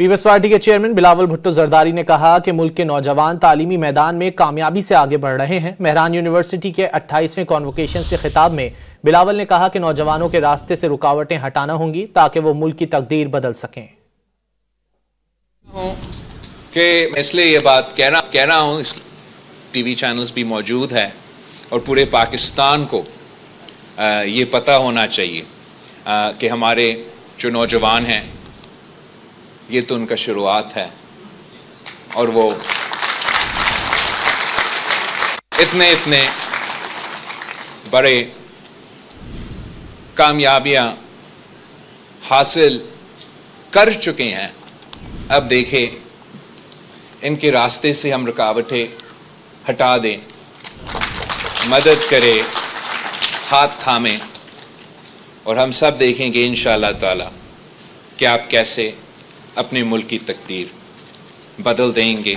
Peoples party के chairman Bilawal Bhutto Zardari ने कहा कि मुल्क के नौजवान तालीमी मैदान में कामयाबी से आगे बढ़ रहे हैं। मेहरान यूनिवर्सिटी के 28वें कॉन्वोकेशन से खिताब में बिलावल ने कहा कि नौजवानों के रास्ते से रुकावटें हटाना होंगी ताकि वो मुल्क की तकदीर बदल सकें। कि मैं इसलिए ये बात कह रहा हूँ, इस टीवी चैनल्स भी मौजूद है और पूरे पाकिस्तान को ये पता होना चाहिए कि हमारे जो नौजवान हैं ये तो उनका शुरुआत है और वो इतने बड़े कामयाबियां हासिल कर चुके हैं। अब देखें इनके रास्ते से हम रुकावटें हटा दें, मदद करें, हाथ थामें और हम सब देखेंगे इंशाअल्लाह ताला कि आप कैसे अपने मुल्क की तकदीर बदल देंगे।